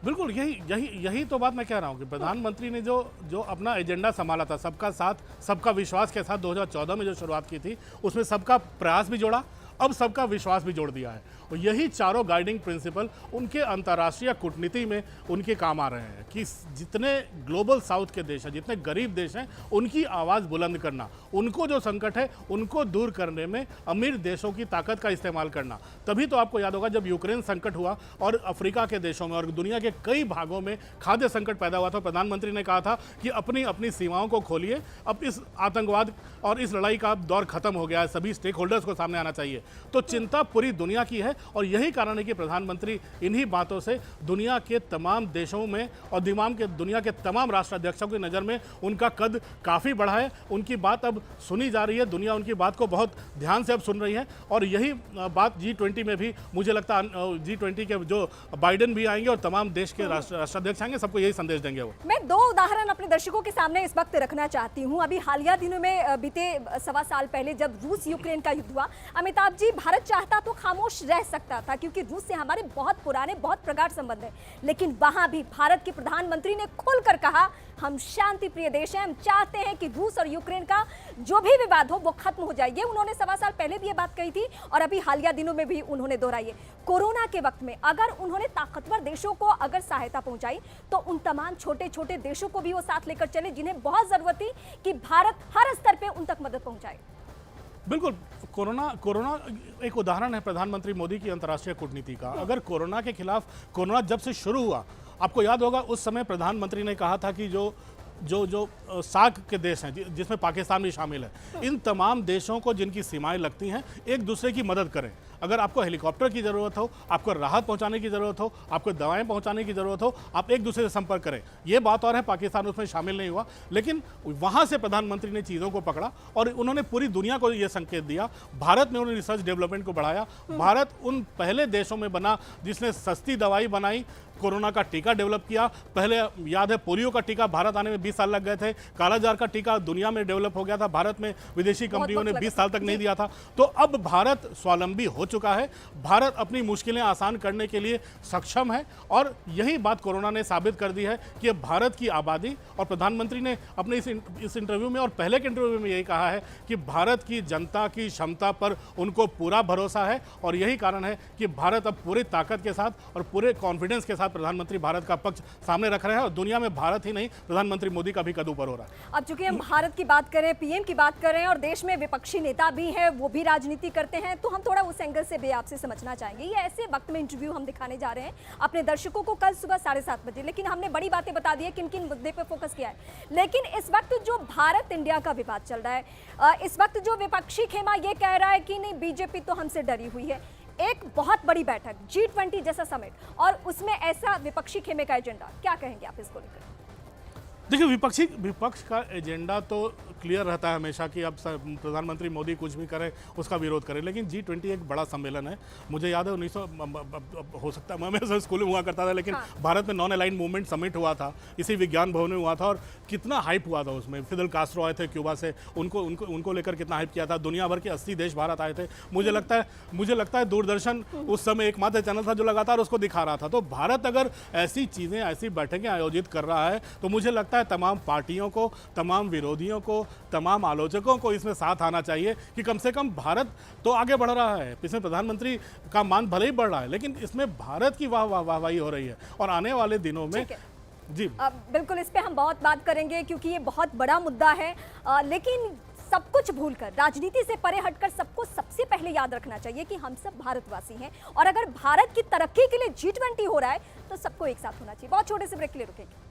बिल्कुल, यही यही यही तो बात मैं कह रहा हूँ कि प्रधानमंत्री ने जो जो अपना एजेंडा संभाला था, सबका साथ सबका विश्वास के साथ 2014 में जो शुरुआत की थी, उसमें सबका प्रयास भी जोड़ा, अब सबका विश्वास भी जोड़ दिया है। और यही चारों गाइडिंग प्रिंसिपल उनके अंतर्राष्ट्रीय कूटनीति में उनके काम आ रहे हैं कि जितने ग्लोबल साउथ के देश हैं, जितने गरीब देश हैं, उनकी आवाज़ बुलंद करना, उनको जो संकट है उनको दूर करने में अमीर देशों की ताकत का इस्तेमाल करना। तभी तो आपको याद होगा जब यूक्रेन संकट हुआ और अफ्रीका के देशों में और दुनिया के कई भागों में खाद्य संकट पैदा हुआ था, प्रधानमंत्री ने कहा था कि अपनी अपनी सीमाओं को खोलिए, अब इस आतंकवाद और इस लड़ाई का दौर खत्म हो गया है, सभी स्टेक होल्डर्स को सामने आना चाहिए। तो चिंता पूरी दुनिया की है और यही कारण है कि प्रधानमंत्री इन्हीं बातों से दुनिया के तमाम देशों में और दुनिया के तमाम राष्ट्राध्यक्षों की नज़र में उनका कद काफ़ी बढ़ा है। उनकी बात अब सुनी जा रही है, दुनिया उनकी बात को बहुत ध्यान से अब सुन रही है और यही बात G20 में भी मुझे लगता है G20 के जो बाइडेन भी आएंगे और तमाम देश के राष्ट्राध्यक्ष आएंगे, सबको यही संदेश देंगे। वो मैं दो उदाहरण अपने दर्शकों के सामने इस वक्त रखना चाहती हूँ। अभी हालिया दिनों में बीते 1.25 साल पहले जब रूस यूक्रेन का युद्ध हुआ, अमिताभ जी, भारत चाहता तो खामोश रह सकता था क्योंकि रूस से हमारे बहुत पुराने बहुत प्रगाढ़ संबंध हैं, लेकिन वहां भी भारत के प्रधानमंत्री ने खुलकर कहा हम शांति प्रिय देश हैं, हम चाहते हैं कि रूस और यूक्रेन का जो भी विवाद हो वो खत्म हो जाए। ये उन्होंने 1.25 साल पहले भी ये बात कही थी और अभी हालिया दिनों में भी उन्होंने दोहराई है। कोरोना के वक्त में अगर उन्होंने ताकतवर देशों को अगर सहायता पहुंचाई तो उन तमाम छोटे छोटे देशों को भी वो साथ लेकर चले जिन्हें बहुत जरूरत थी कि भारत हर स्तर पर उन तक मदद पहुंचाए। बिल्कुल, कोरोना एक उदाहरण है प्रधानमंत्री मोदी की अंतर्राष्ट्रीय कूटनीति का। अगर कोरोना के खिलाफ, कोरोना जब से शुरू हुआ, आपको याद होगा उस समय प्रधानमंत्री ने कहा था कि जो सार्क के देश हैं जिसमें पाकिस्तान भी शामिल है, इन तमाम देशों को जिनकी सीमाएं लगती हैं एक दूसरे की मदद करें। अगर आपको हेलीकॉप्टर की ज़रूरत हो, आपको राहत पहुंचाने की ज़रूरत हो, आपको दवाएं पहुंचाने की ज़रूरत हो, आप एक दूसरे से संपर्क करें। ये बात और है, पाकिस्तान उसमें शामिल नहीं हुआ, लेकिन वहां से प्रधानमंत्री ने चीज़ों को पकड़ा और उन्होंने पूरी दुनिया को ये संकेत दिया। भारत में उन्होंने रिसर्च डेवलपमेंट को बढ़ाया। भारत उन पहले देशों में बना जिसने सस्ती दवाई बनाई, कोरोना का टीका डेवलप किया। पहले याद है पोलियो का टीका भारत आने में 20 साल लग गए थे, कालाजार का टीका दुनिया में डेवलप हो गया था, भारत में विदेशी कंपनियों ने 20 साल तक नहीं दिया था। तो अब भारत स्वावलंबी हो चुका है, भारत अपनी मुश्किलें आसान करने के लिए सक्षम है और यही बात कोरोना ने साबित कर दी है कि भारत की आबादी, और प्रधानमंत्री ने अपने इस इंटरव्यू में और पहले के इंटरव्यू में यही कहा है कि भारत की जनता की क्षमता पर उनको पूरा भरोसा है और यही कारण है कि भारत अब पूरी ताकत के साथ और पूरे कॉन्फिडेंस के साथ प्रधानमंत्री भारत का पक्ष सामने रख रहे हैं और दुनिया में भारत ही नहीं, प्रधानमंत्री मोदी का भी कद ऊपर हो रहा है। अब चूंकि हम भारत की बात करें, पीएम की बात करें और देश में विपक्षी नेता भी हैं, वो भी राजनीति करते हैं, तो हम थोड़ा उस एंगल से भी आपसे समझना चाहेंगे। ये ऐसे वक्त में इंटरव्यू हम दिखाने जा रहे हैं अपने दर्शकों को कल सुबह 7:30 बजे, लेकिन हमने बड़ी बातें बता दी है, किन किन मुद्दे पर फोकस किया है। लेकिन इस वक्त जो भारत इंडिया का विवाद चल रहा है, इस वक्त जो विपक्षी खेमा ये कह रहा है कि नहीं बीजेपी तो हमसे डरी हुई है, एक बहुत बड़ी बैठक G20 जैसा समिट और उसमें ऐसा विपक्षी खेमे का एजेंडा, क्या कहेंगे आप इसको लेकर? देखिए, विपक्ष का एजेंडा तो क्लियर रहता है हमेशा कि अब प्रधानमंत्री मोदी कुछ भी करें उसका विरोध करें, लेकिन G20 एक बड़ा सम्मेलन है। मुझे याद है 1900 हो सकता है मैं स्कूल में हुआ करता था, लेकिन भारत में नॉन अलाइंड मूवमेंट समिट हुआ था, इसी विज्ञान भवन में हुआ था और कितना हाइप हुआ था उसमें। फिदल कास्ट्रो आए थे क्यूबा से, उनको लेकर कितना हाइप किया था। दुनिया भर के 80 देश भारत आए थे। मुझे लगता है दूरदर्शन उस समय एकमात्र चैनल था जो लगातार उसको दिखा रहा था। तो भारत अगर ऐसी चीज़ें, ऐसी बैठकें आयोजित कर रहा है तो मुझे लगता है तमाम पार्टियों को, तमाम विरोधियों को, तमाम आलोचकों को इसमें साथ आना चाहिए कि कम से कम भारत तो आगे बढ़ रहा है। इसमें प्रधानमंत्री का मान भले ही बढ़ रहा है, लेकिन इसमें भारत की वाहवाही हो रही है और आने वाले दिनों में जी बिल्कुल इस पे हम बहुत बात करेंगे क्योंकि ये बहुत बड़ा मुद्दा है। लेकिन सब कुछ भूलकर, राजनीति से परे हटकर सबको सबसे पहले याद रखना चाहिए कि हम सब भारतवासी हैं और अगर भारत की तरक्की के लिए G20 हो रहा है तो सबको एक साथ होना चाहिए। बहुत छोटे से ब्रेक के लिए रुकेंगे।